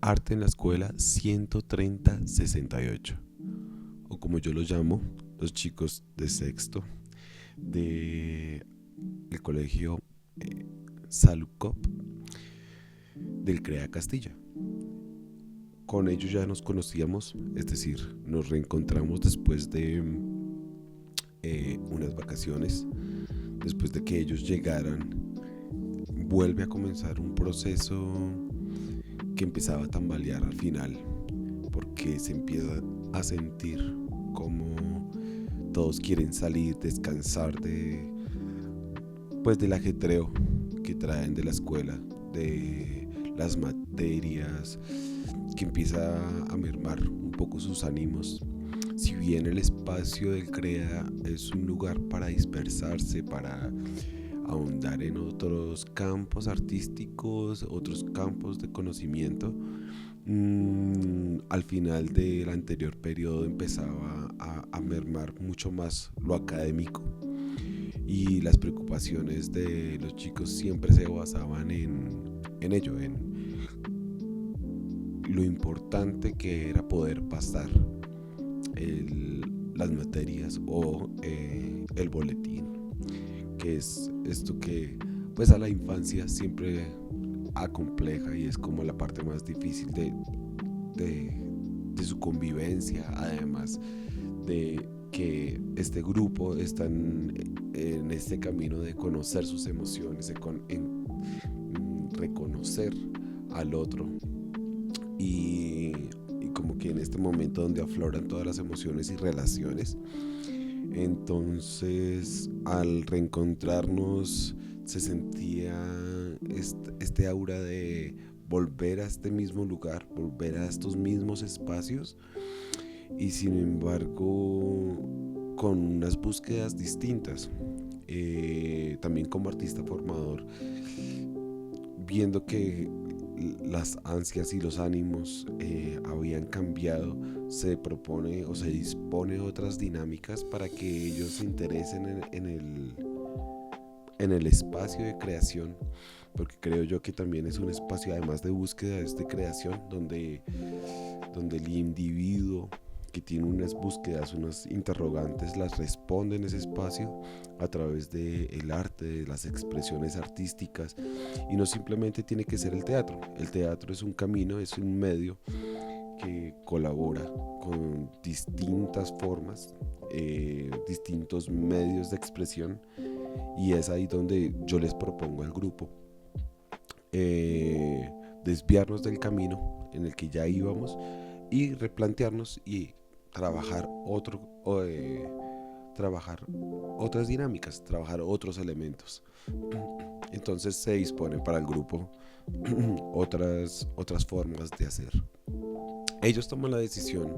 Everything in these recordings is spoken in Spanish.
Arte en la Escuela 13068, o como yo lo llamo, los chicos de sexto del colegio Salucop del CREA Castilla. Con ellos ya nos conocíamos, es decir, nos reencontramos después de unas vacaciones, después de que ellos llegaran. Vuelve a comenzar un proceso que empezaba a tambalear al final, porque se empieza a sentir como todos quieren salir, descansar del ajetreo que traen de la escuela, de las materias, que empieza a mermar un poco sus ánimos. Si bien el espacio del CREA es un lugar para dispersarse, para ahondar en otros campos artísticos, otros campos de conocimiento, al final del anterior periodo empezaba a mermar mucho más lo académico, y las preocupaciones de los chicos siempre se basaban en ello, en lo importante que era poder pasar las materias o el boletín, que es esto que pues a la infancia siempre acompleja y es como la parte más difícil de su convivencia, además de que este grupo está en este camino de conocer sus emociones, en reconocer al otro, y como que en este momento donde afloran todas las emociones y relaciones. Entonces al reencontrarnos se sentía este aura de volver a este mismo lugar, volver a estos mismos espacios, y sin embargo con unas búsquedas distintas. También como artista formador, viendo que las ansias y los ánimos habían cambiado, se propone o se dispone otras dinámicas para que ellos se interesen en el espacio de creación, porque creo yo que también es un espacio, además de búsqueda, es de creación, donde el individuo que tiene unas búsquedas, unas interrogantes, las responde en ese espacio a través del arte, de las expresiones artísticas, y no simplemente tiene que ser el teatro. El teatro es un camino, es un medio que colabora con distintas formas, distintos medios de expresión, y es ahí donde yo les propongo al grupo desviarnos del camino en el que ya íbamos y replantearnos y trabajar trabajar otras dinámicas, trabajar otros elementos. Entonces se disponen para el grupo otras formas de hacer. Ellos toman la decisión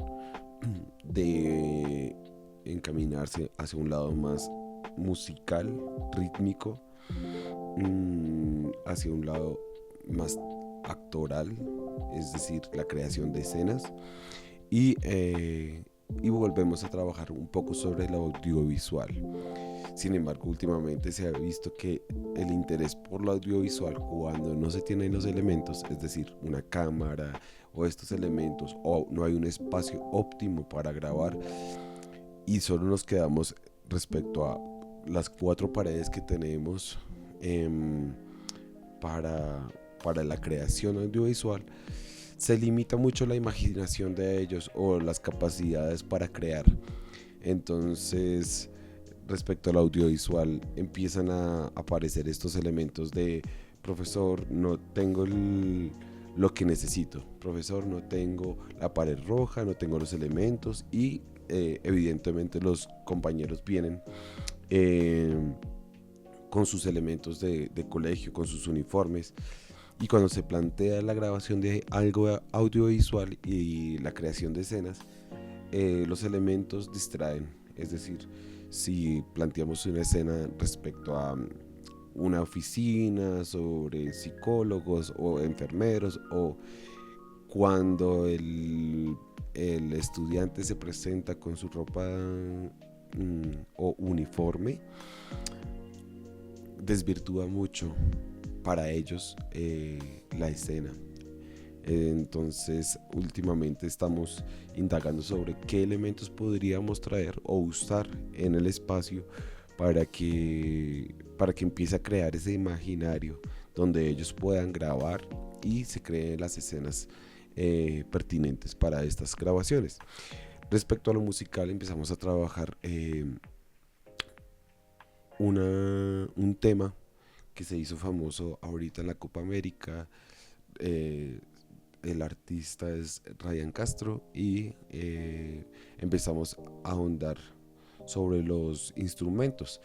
de encaminarse hacia un lado más musical, rítmico, hacia un lado más actoral, es decir, la creación de escenas, y volvemos a trabajar un poco sobre el audiovisual. Sin embargo, últimamente se ha visto que el interés por lo audiovisual, cuando no se tienen los elementos, es decir, una cámara o estos elementos, o no hay un espacio óptimo para grabar, y solo nos quedamos respecto a las 4 paredes que tenemos para la creación audiovisual, se limita mucho la imaginación de ellos o las capacidades para crear. Entonces, respecto al audiovisual, empiezan a aparecer estos elementos de: profesor, no tengo lo que necesito, profesor, no tengo la pared roja, no tengo los elementos, y evidentemente los compañeros vienen con sus elementos de colegio, con sus uniformes, y cuando se plantea la grabación de algo audiovisual y la creación de escenas, los elementos distraen. Es decir, si planteamos una escena respecto a una oficina sobre psicólogos o enfermeros, o cuando el estudiante se presenta con su ropa o uniforme, desvirtúa mucho para ellos la escena. Entonces, últimamente estamos indagando sobre qué elementos podríamos traer o usar en el espacio para que empiece a crear ese imaginario donde ellos puedan grabar y se creen las escenas pertinentes para estas grabaciones. Respecto a lo musical, empezamos a trabajar un tema que se hizo famoso ahorita en la Copa América. eh, el artista es Ryan Castro y empezamos a ahondar sobre los instrumentos.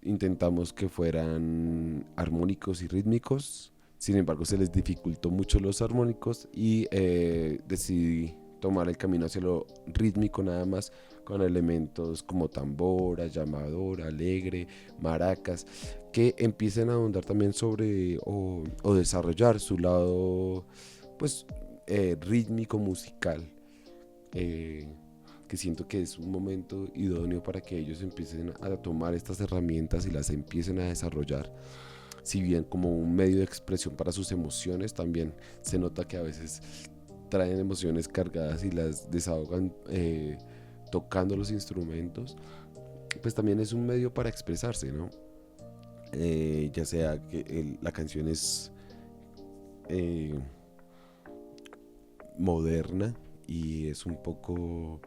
Intentamos que fueran armónicos y rítmicos, sin embargo se les dificultó mucho los armónicos y decidí tomar el camino hacia lo rítmico nada más, con elementos como tambora, llamadora, alegre, maracas, que empiecen a ahondar también sobre o desarrollar su lado pues rítmico musical, que siento que es un momento idóneo para que ellos empiecen a tomar estas herramientas y las empiecen a desarrollar. Si bien como un medio de expresión para sus emociones, también se nota que a veces traen emociones cargadas y las desahogan tocando los instrumentos, pues también es un medio para expresarse, ¿no? Ya sea que la canción es moderna y es un poco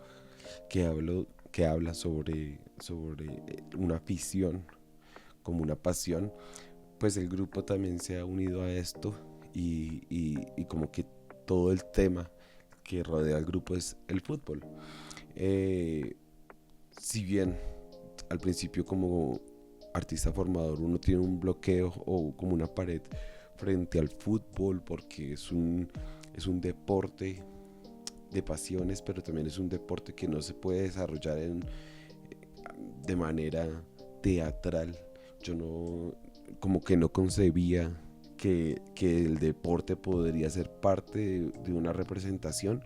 que habla sobre una afición como una pasión, pues el grupo también se ha unido a esto y como que todo el tema que rodea al grupo es el fútbol. Eh, si bien al principio como artista formador uno tiene un bloqueo o como una pared frente al fútbol porque es un deporte de pasiones, pero también es un deporte que no se puede desarrollar de manera teatral. Yo no, como que no concebía que el deporte podría ser parte de una representación.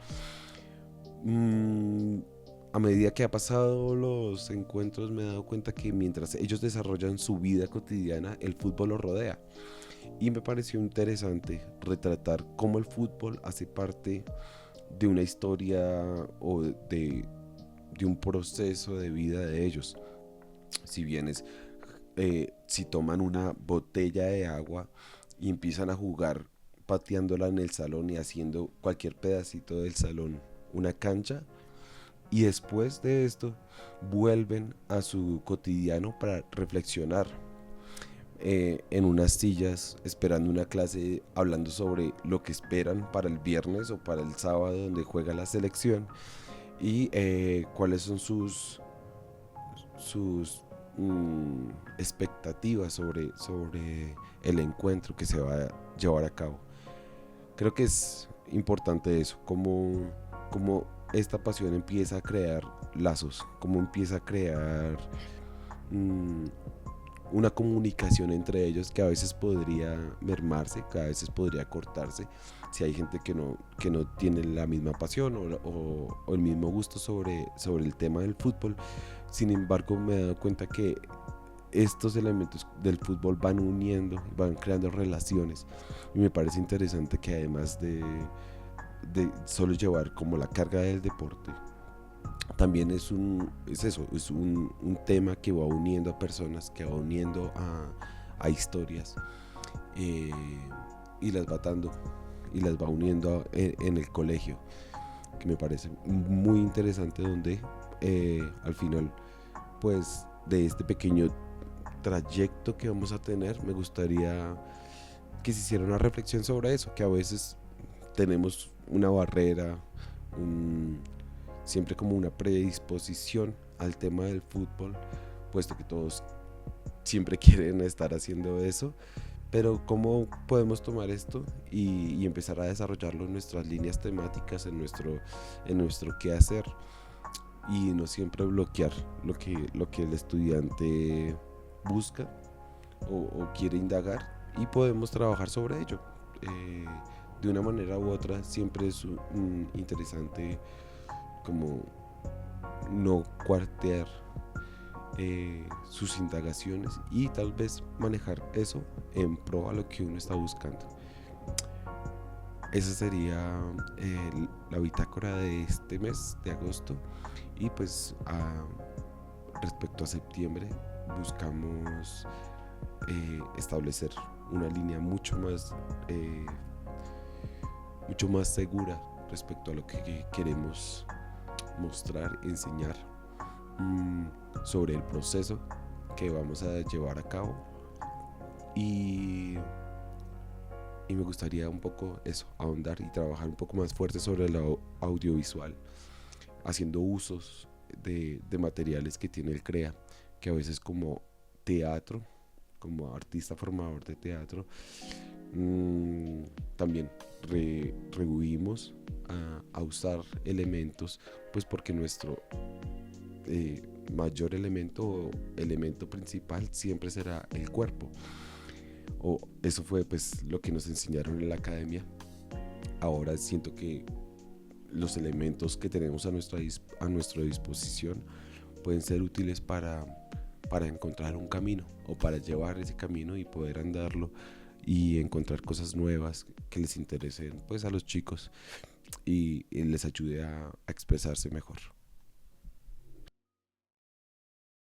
A medida que ha pasado los encuentros me he dado cuenta que mientras ellos desarrollan su vida cotidiana, el fútbol los rodea. Y me pareció interesante retratar cómo el fútbol hace parte de una historia o de un proceso de vida de ellos. Si bien es, si toman una botella de agua y empiezan a jugar pateándola en el salón y haciendo cualquier pedacito del salón una cancha, y después de esto vuelven a su cotidiano para reflexionar en unas sillas esperando una clase hablando sobre lo que esperan para el viernes o para el sábado donde juega la selección y cuáles son sus expectativas sobre el encuentro que se va a llevar a cabo. Creo que es importante eso, como esta pasión empieza a crear lazos, como empieza a crear una comunicación entre ellos que a veces podría mermarse, que a veces podría cortarse si hay gente que no tiene la misma pasión o el mismo gusto sobre el tema del fútbol. Sin embargo, me he dado cuenta que estos elementos del fútbol van uniendo, van creando relaciones y me parece interesante que además de solo llevar como la carga del deporte, también es un tema que va uniendo a personas, que va uniendo a historias y las va atando y las va uniendo en el colegio, que me parece muy interesante donde al final pues de este pequeño trayecto que vamos a tener me gustaría que se hiciera una reflexión sobre eso, que a veces tenemos una barrera, siempre como una predisposición al tema del fútbol, puesto que todos siempre quieren estar haciendo eso, pero cómo podemos tomar esto y empezar a desarrollarlo en nuestras líneas temáticas, en nuestro quehacer y no siempre bloquear lo que el estudiante busca o quiere indagar y podemos trabajar sobre ello. De una manera u otra siempre es interesante como no cuartear sus indagaciones y tal vez manejar eso en pro a lo que uno está buscando. esa sería la bitácora de este mes de agosto. Y pues respecto a septiembre buscamos establecer una línea mucho más segura respecto a lo que queremos mostrar, enseñar, sobre el proceso que vamos a llevar a cabo. Y, y me gustaría un poco eso, ahondar y trabajar un poco más fuerte sobre lo audiovisual, haciendo usos de materiales que tiene el CREA, que a veces como teatro, como artista formador de teatro, también rehuimos a usar elementos, pues porque nuestro mayor elemento o elemento principal siempre será el cuerpo, o eso fue pues lo que nos enseñaron en la academia. Ahora siento que los elementos que tenemos a nuestra disposición pueden ser útiles para encontrar un camino o para llevar ese camino y poder andarlo y encontrar cosas nuevas que les interesen pues a los chicos y les ayude a expresarse mejor.